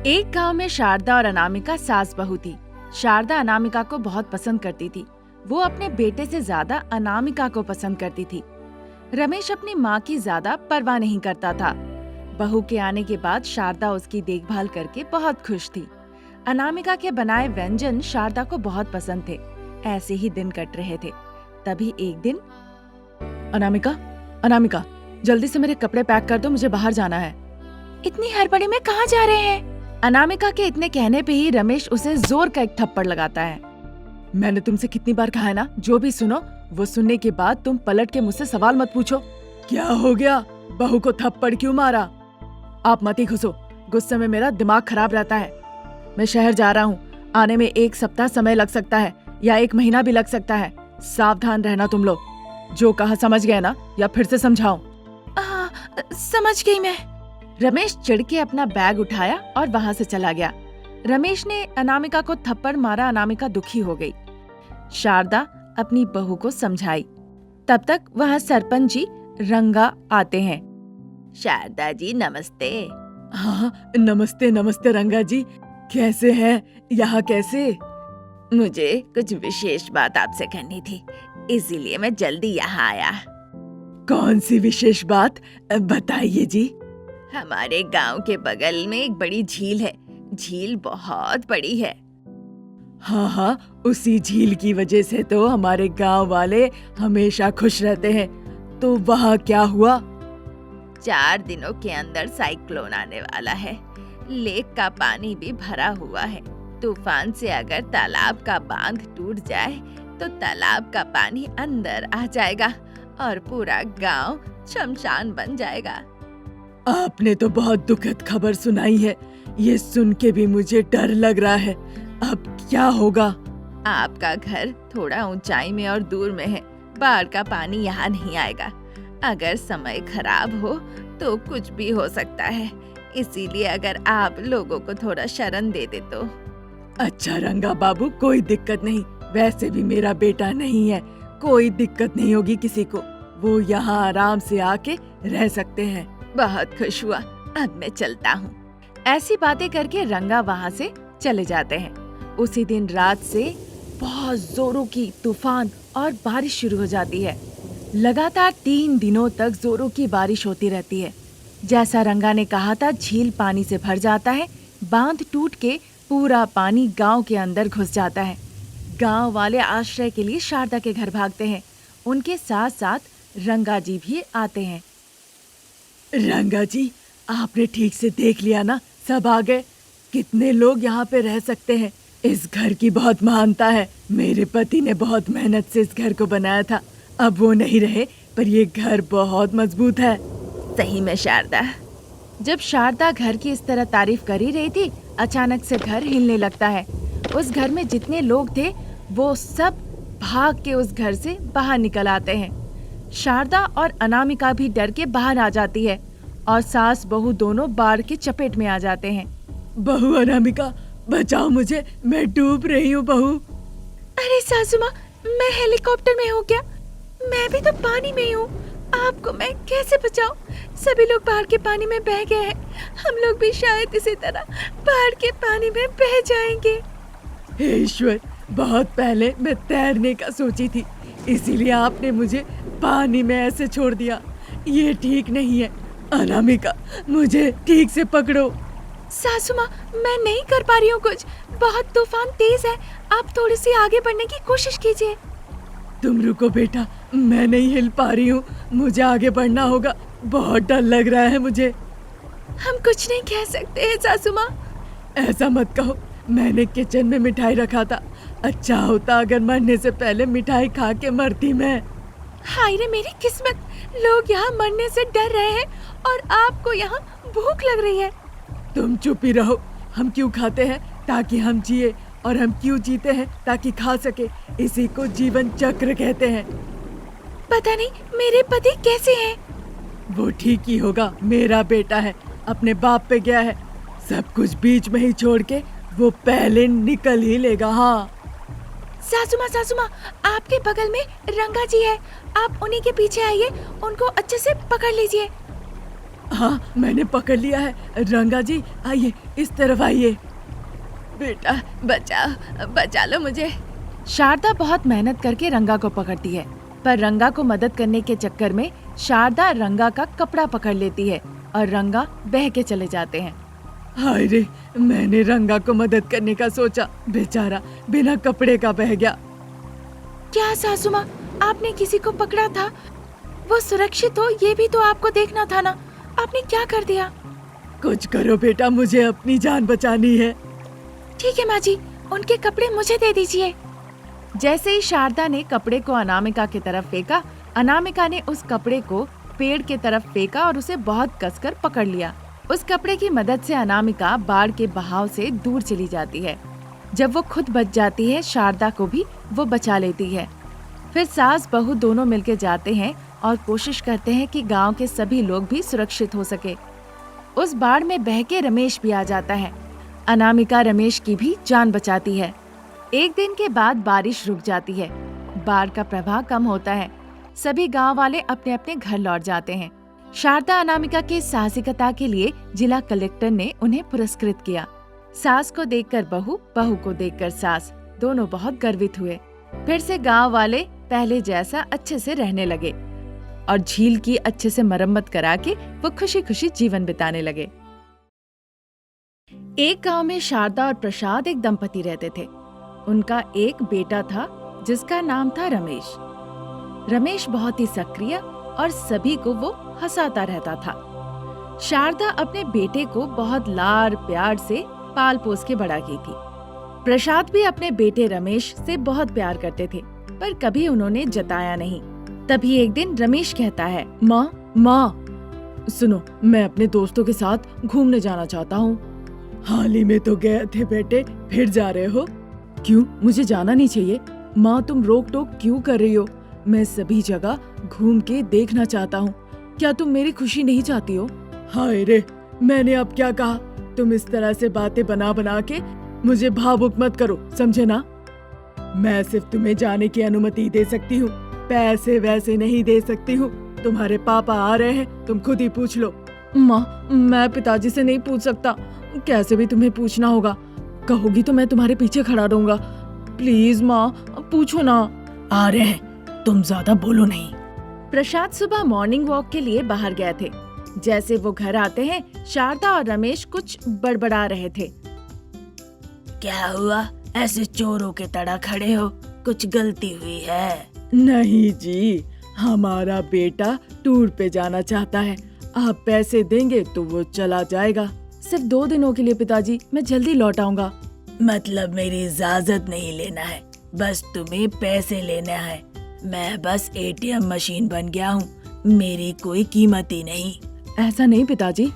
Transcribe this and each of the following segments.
एक गांव में शारदा और अनामिका सास बहू थी। शारदा अनामिका को बहुत पसंद करती थी। वो अपने बेटे से ज्यादा अनामिका को पसंद करती थी। रमेश अपनी माँ की ज्यादा परवाह नहीं करता था। बहू के आने के बाद शारदा उसकी देखभाल करके बहुत खुश थी। अनामिका के बनाए व्यंजन शारदा को बहुत पसंद थे। ऐसे ही दिन कट रहे थे। तभी एक दिन, अनामिका, अनामिका, जल्दी से मेरे कपड़े पैक कर दो, मुझे बाहर जाना है। इतनी हड़बड़ी में कहाँ जा रहे हैं? अनामिका के इतने कहने पे ही रमेश उसे जोर का एक थप्पड़ लगाता है। मैंने तुमसे कितनी बार कहा है ना, जो भी सुनो वो सुनने के बाद तुम पलट के मुझसे सवाल मत पूछो। क्या हो गया? बहू को थप्पड़ क्यों मारा? आप मत ही घुसो, गुस्से में मेरा दिमाग खराब रहता है। मैं शहर जा रहा हूँ, आने में 1 सप्ताह समय लग सकता है या 1 महीना भी लग सकता है। सावधान रहना तुम लोग। जो कहा समझ गए ना, या फिर से समझाऊं? समझ गई मैं। रमेश चिढ़ के अपना बैग उठाया और वहाँ से चला गया। रमेश ने अनामिका को थप्पड़ मारा। अनामिका दुखी हो गई। शारदा अपनी बहू को समझाई। तब तक वहाँ सरपंच जी रंगा आते हैं। शारदा जी नमस्ते। हाँ नमस्ते नमस्ते रंगा जी, कैसे हैं? यहाँ कैसे? मुझे कुछ विशेष बात आपसे करनी थी, इसीलिए मैं जल्दी यहाँ आया। कौन सी विशेष बात, बताइए जी। हमारे गांव के बगल में एक बड़ी झील है। झील बहुत बड़ी है। हाँ हाँ, उसी झील की वजह से तो हमारे गांव वाले हमेशा खुश रहते हैं। तो वहाँ क्या हुआ? 4 दिनों के अंदर साइक्लोन आने वाला है। लेक का पानी भी भरा हुआ है। तूफान से अगर तालाब का बांध टूट जाए तो तालाब का पानी अंदर आ जाएगा और पूरा गांव शमशान बन जाएगा। आपने तो बहुत दुखद खबर सुनाई है। ये सुन के भी मुझे डर लग रहा है। अब क्या होगा? आपका घर थोड़ा ऊंचाई में और दूर में है। बाढ़ का पानी यहाँ नहीं आएगा। अगर समय खराब हो तो कुछ भी हो सकता है। इसीलिए अगर आप लोगों को थोड़ा शरण दे दे तो। अच्छा रंगा बाबू, कोई दिक्कत नहीं। वैसे भी मेरा बेटा नहीं है, कोई दिक्कत नहीं होगी किसी को। वो यहाँ आराम से आके रह सकते हैं। बहुत खुश हुआ, अब मैं चलता हूँ। ऐसी बातें करके रंगा वहाँ से चले जाते हैं। उसी दिन रात से बहुत जोरों की तूफान और बारिश शुरू हो जाती है। लगातार 3 दिनों तक जोरों की बारिश होती रहती है। जैसा रंगा ने कहा था, झील पानी से भर जाता है। बांध टूट के पूरा पानी गांव के अंदर घुस जाता है। गांव वाले आश्रय के लिए शारदा के घर भागते हैं। उनके साथ साथ रंगा जी भी आते हैं। रंगा जी, आपने ठीक से देख लिया ना, सब आ गए। कितने लोग यहाँ पे रह सकते हैं? इस घर की बहुत महानता है। मेरे पति ने बहुत मेहनत से इस घर को बनाया था। अब वो नहीं रहे, पर ये घर बहुत मजबूत है। सही में शारदा। जब शारदा घर की इस तरह तारीफ कर ही रही थी, अचानक से घर हिलने लगता है। उस घर में जितने लोग थे वो सब भाग के उस घर से बाहर निकल आते हैं। शारदा और अनामिका भी डर के बाहर आ जाती है और सास बहू दोनों बाढ़ की चपेट में आ जाते हैं। बहू अनामिका, बचाओ मुझे, मैं डूब रही हूँ बहू। अरे सासू माँ, मैं हेलीकॉप्टर में हूँ क्या? मैं भी तो पानी में हूँ। आपको मैं कैसे बचाऊं? सभी लोग बाढ़ के पानी में बह गए हैं। हम लोग भी शायद इसी तरह बाढ़ के पानी में बह जाएंगे। हे ईश्वर, बहुत पहले मैं तैरने का सोची थी, इसीलिए आपने मुझे पानी में ऐसे छोड़ दिया। ये ठीक नहीं है। अनामिका, मुझे ठीक से पकड़ो। सासू माँ, मैं नहीं कर पा रही हूँ कुछ। बहुत तूफान तेज है। आप थोड़ी सी आगे बढ़ने की कोशिश कीजिए। तुम रुको बेटा, मैं नहीं हिल पा रही हूँ। मुझे आगे बढ़ना होगा। बहुत डर लग रहा है मुझे। हम कुछ नहीं कह सकते हैं सासू माँ। ऐसा मत कहो, मैंने किचन में मिठाई रखा था। अच्छा होता अगर मरने से पहले मिठाई खा के मरती मैं। हाय रे मेरी किस्मत, लोग यहाँ मरने से डर रहे हैं और आपको यहाँ भूख लग रही है। तुम चुप ही रहो। हम क्यों खाते हैं? ताकि हम जिए, और हम क्यों जीते हैं? ताकि खा सके। इसी को जीवन चक्र कहते हैं। पता नहीं मेरे पति कैसे हैं? वो ठीक ही होगा, मेरा बेटा है, अपने बाप पे गया है। सब कुछ बीच में ही छोड़ के वो पहले निकल ही लेगा। हाँ सासू माँ, आपके बगल में रंगा जी है। आप उन्हीं के पीछे आइए, उनको अच्छे से पकड़ लीजिए। हाँ, मैंने पकड़ लिया है। रंगा जी आइए, इस तरफ आइए। बेटा बचा लो मुझे। शारदा बहुत मेहनत करके रंगा को पकड़ती है, पर रंगा को मदद करने के चक्कर में शारदा रंगा का कपड़ा पकड़ लेती है और रंगा बह के चले जाते हैं। हाय रे, मैंने रंगा को मदद करने का सोचा, बेचारा बिना कपड़े का बह गया। क्या सासू माँ, आपने किसी को पकड़ा था? वो सुरक्षित हो ये भी तो आपको देखना था ना, आपने क्या कर दिया? कुछ करो बेटा, मुझे अपनी जान बचानी है। ठीक है माँ जी, उनके कपड़े मुझे दे दीजिए। जैसे ही शारदा ने कपड़े को अनामिका की तरफ फेंका, अनामिका ने उस कपड़े को पेड़ की तरफ फेंका और उसे बहुत कसकर पकड़ लिया। उस कपड़े की मदद से अनामिका बाढ़ के बहाव से दूर चली जाती है। जब वो खुद बच जाती है, शारदा को भी वो बचा लेती है। फिर सास बहू दोनों मिलकर जाते हैं और कोशिश करते हैं कि गांव के सभी लोग भी सुरक्षित हो सके। उस बाढ़ में बह के रमेश भी आ जाता है। अनामिका रमेश की भी जान बचाती है। एक दिन के बाद बारिश रुक जाती है, बाढ़ का प्रभाव कम होता है। सभी गांव वाले अपने अपने घर लौट जाते हैं। शारदा अनामिका के साहसिकता के लिए जिला कलेक्टर ने उन्हें पुरस्कृत किया। सास को देखकर बहू, बहू को देखकर सास, दोनों बहुत गर्वित हुए। फिर से गांव वाले पहले जैसा अच्छे से रहने लगे और झील की अच्छे से मरम्मत करा के वो खुशी खुशी जीवन बिताने लगे। एक गांव में शारदा और प्रसाद एक दंपति रहते थे। उनका एक बेटा था जिसका नाम था रमेश। रमेश बहुत ही सक्रिय और सभी को वो हंसाता रहता था। शारदा अपने बेटे को बहुत लाड़ प्यार से पाल पोस के बड़ा की थी। प्रसाद भी अपने बेटे रमेश से बहुत प्यार करते थे, पर कभी उन्होंने जताया नहीं। तभी एक दिन रमेश कहता है, माँ सुनो, मैं अपने दोस्तों के साथ घूमने जाना चाहता हूँ। हाल ही में तो गए थे बेटे, फिर जा रहे हो? क्यों, मुझे जाना नहीं चाहिए? माँ तुम रोक टोक क्यों कर रही हो? मैं सभी जगह घूम के देखना चाहता हूँ। क्या तुम मेरी खुशी नहीं चाहती हो? हाय रे, मैंने अब क्या कहा? तुम इस तरह से बातें बना बना के मुझे भावुक मत करो, समझे ना? मैं सिर्फ तुम्हें जाने की अनुमति दे सकती हूँ, पैसे वैसे नहीं दे सकती हूँ। तुम्हारे पापा आ रहे हैं, तुम खुद ही पूछ लो। माँ, मैं पिताजी से नहीं पूछ सकता, कैसे भी तुम्हें पूछना होगा। कहोगी तो मैं तुम्हारे पीछे खड़ा रहूंगा। प्लीज माँ, पूछो ना। आ रहे हैं, तुम ज्यादा बोलो नहीं। प्रसाद सुबह मॉर्निंग वॉक के लिए बाहर गए थे। जैसे वो घर आते हैं, शारदा और रमेश कुछ बड़बड़ा रहे थे। क्या हुआ, ऐसे चोरों के तरह खड़े हो? कुछ गलती हुई है? नहीं जी, हमारा बेटा टूर पे जाना चाहता है। आप पैसे देंगे तो वो चला जाएगा। सिर्फ 2 दिनों के लिए पिताजी, मैं जल्दी लौट आऊंगा। मतलब मेरी इजाजत नहीं लेना है, बस तुम्हें पैसे लेना है। मैं बस ATM मशीन बन गया हूँ, मेरी कोई कीमत ही नहीं। ऐसा नहीं पिताजी,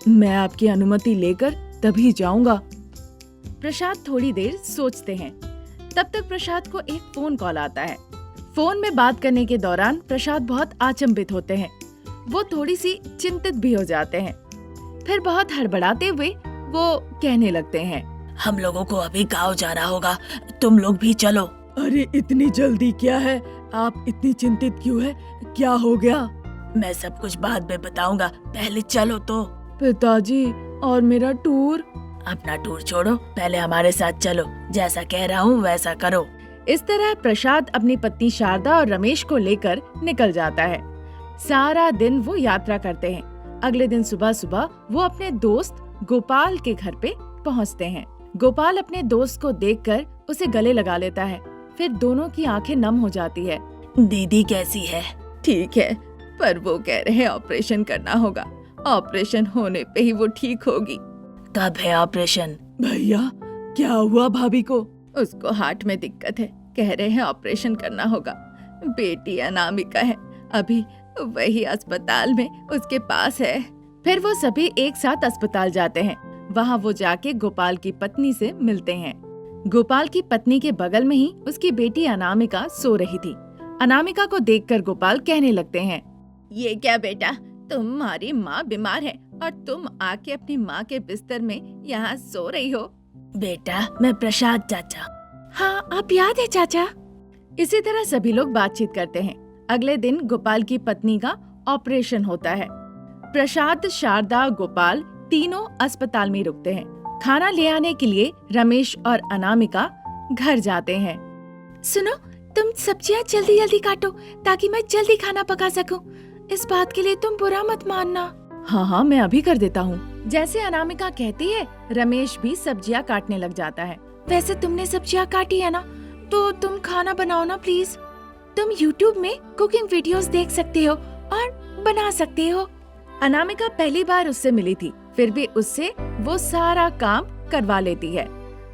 मैं आपकी अनुमति लेकर तभी जाऊंगा। प्रसाद थोड़ी देर सोचते हैं। तब तक प्रसाद को एक फोन कॉल आता है। फोन में बात करने के दौरान प्रसाद बहुत अचंभित होते हैं। वो थोड़ी सी चिंतित भी हो जाते हैं। फिर बहुत हड़बड़ाते हुए वो कहने लगते हैं, हम लोगों को अभी गाँव जाना होगा, तुम लोग भी चलो। अरे इतनी जल्दी क्या है? आप इतनी चिंतित क्यों है? क्या हो गया? मैं सब कुछ बाद में बताऊंगा, पहले चलो तो। पिताजी, और मेरा टूर? अपना टूर छोड़ो, पहले हमारे साथ चलो, जैसा कह रहा हूँ वैसा करो। इस तरह प्रसाद अपनी पत्नी शारदा और रमेश को लेकर निकल जाता है। सारा दिन वो यात्रा करते हैं। अगले दिन सुबह सुबह वो अपने दोस्त गोपाल के घर पे पहुँचते हैं। गोपाल अपने दोस्त को देखकर उसे गले लगा लेता है। फिर दोनों की आंखें नम हो जाती है। दीदी कैसी है? ठीक है, पर वो कह रहे हैं ऑपरेशन करना होगा। ऑपरेशन होने पे ही वो ठीक होगी। कब है ऑपरेशन? भैया, क्या हुआ भाभी को? उसको हार्ट में दिक्कत है, कह रहे हैं ऑपरेशन करना होगा। बेटी अनामिका है, अभी वही अस्पताल में उसके पास है। फिर वो सभी एक साथ अस्पताल जाते हैं। वहाँ वो जाके गोपाल की पत्नी से मिलते हैं। गोपाल की पत्नी के बगल में ही उसकी बेटी अनामिका सो रही थी। अनामिका को देखकर गोपाल कहने लगते हैं, ये क्या बेटा, तुम्हारी माँ बीमार है और तुम आके अपनी माँ के बिस्तर में यहाँ सो रही हो? बेटा, मैं प्रसाद चाचा। हाँ, आप याद है चाचा। इसी तरह सभी लोग बातचीत करते हैं। अगले दिन गोपाल की पत्नी का ऑपरेशन होता है। प्रसाद, शारदा, गोपाल तीनों अस्पताल में रुकते हैं। खाना ले आने के लिए रमेश और अनामिका घर जाते हैं। सुनो, तुम सब्जियां जल्दी जल्दी काटो ताकि मैं जल्दी खाना पका सकूं। इस बात के लिए तुम बुरा मत मानना। हाँ, मैं अभी कर देता हूँ। जैसे अनामिका कहती है, रमेश भी सब्जियां काटने लग जाता है। वैसे तुमने सब्जियां काटी है ना, तो तुम खाना बनाओ ना प्लीज। तुम YouTube में कुकिंग वीडियोस देख सकते हो और बना सकते हो। अनामिका पहली बार उससे मिली थी, फिर भी उससे वो सारा काम करवा लेती है।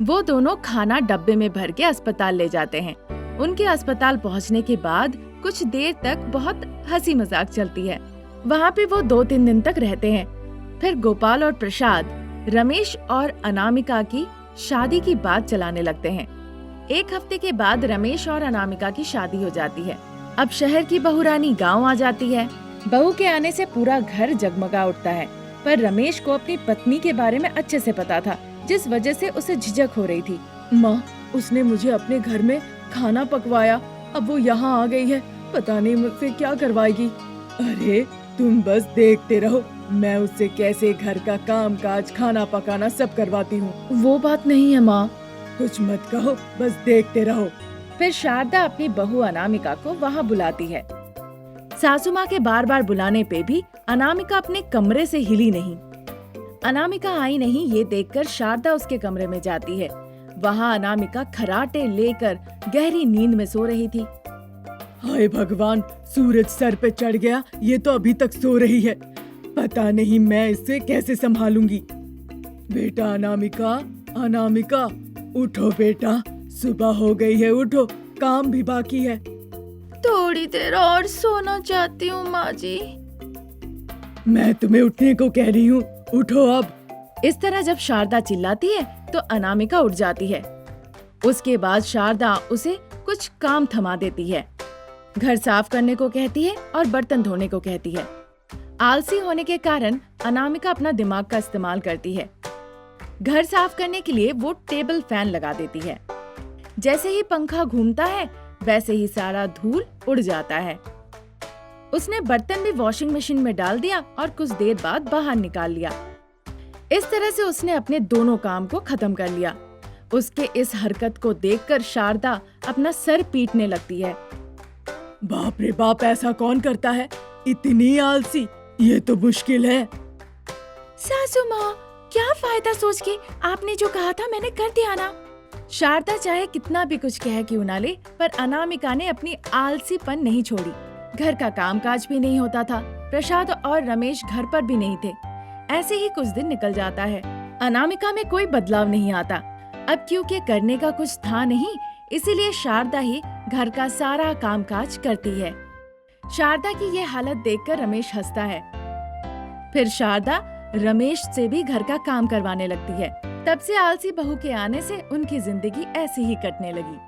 वो दोनों खाना डब्बे में भर के अस्पताल ले जाते हैं। उनके अस्पताल पहुंचने के बाद कुछ देर तक बहुत हंसी मजाक चलती है। वहाँ पे वो 2-3 दिन तक रहते हैं। फिर गोपाल और प्रसाद रमेश और अनामिका की शादी की बात चलाने लगते हैं। 1 हफ्ते के बाद रमेश और अनामिका की शादी हो जाती है। अब शहर की बहुरानी गांव आ जाती है। बहू के आने से पूरा घर जगमगा उठता है, पर रमेश को अपनी पत्नी के बारे में अच्छे से पता था, जिस वजह से उसे झिझक हो रही थी। माँ, उसने मुझे अपने घर में खाना पकवाया, अब वो यहाँ आ गई है, पता नहीं मुझसे क्या करवाएगी। अरे तुम बस देखते रहो, मैं उससे कैसे घर का काम काज, खाना पकाना सब करवाती हूँ। वो बात नहीं है माँ। कुछ मत कहो, बस देखते रहो। फिर शारदा अपनी बहू अनामिका को वहाँ बुलाती है। सासू माँ के बार बार बुलाने पे भी अनामिका अपने कमरे से हिली नहीं। अनामिका आई नहीं, ये देखकर शारदा उसके कमरे में जाती है। वहाँ अनामिका खराटे लेकर गहरी नींद में सो रही थी। हाय भगवान, सूरज सर पे चढ़ गया, ये तो अभी तक सो रही है। पता नहीं मैं इससे कैसे संभालूंगी। बेटा अनामिका, अनामिका उठो बेटा, सुबह हो गई है, उठो, काम भी बाकी है। थोड़ी देर और सोना चाहती हूँ माँ जी। मैं तुम्हें उठने को कह रही हूँ, उठो अब। इस तरह जब शारदा चिल्लाती है तो अनामिका उठ जाती है। उसके बाद शारदा उसे कुछ काम थमा देती है। घर साफ करने को कहती है और बर्तन धोने को कहती है। आलसी होने के कारण अनामिका अपना दिमाग का इस्तेमाल करती है। घर साफ करने के लिए वो टेबल फैन लगा देती है। जैसे ही पंखा घूमता है वैसे ही सारा धूल उड़ जाता है। उसने बर्तन भी वॉशिंग मशीन में डाल दिया और कुछ देर बाद बाहर निकाल लिया। इस तरह से उसने अपने दोनों काम को खत्म कर लिया। उसके इस हरकत को देखकर शारदा अपना सर पीटने लगती है। बाप रे बाप, ऐसा कौन करता है, इतनी आलसी, ये तो मुश्किल है। सासू माँ, क्या फायदा सोच के, आपने जो कहा था मैंने कर दिया ना। शारदा चाहे कितना भी कुछ कह क्यों ना ले, पर अनामिका ने अपनी आलसीपन नहीं छोड़ी। घर का कामकाज भी नहीं होता था। प्रसाद और रमेश घर पर भी नहीं थे। ऐसे ही कुछ दिन निकल जाता है। अनामिका में कोई बदलाव नहीं आता। अब क्योंकि करने का कुछ था नहीं, इसीलिए शारदा ही घर का सारा कामकाज करती है। शारदा की ये हालत देखकर रमेश हंसता है। फिर शारदा रमेश से भी घर का काम करवाने लगती है। तब से आलसी बहू के आने से उनकी जिंदगी ऐसी ही कटने लगी।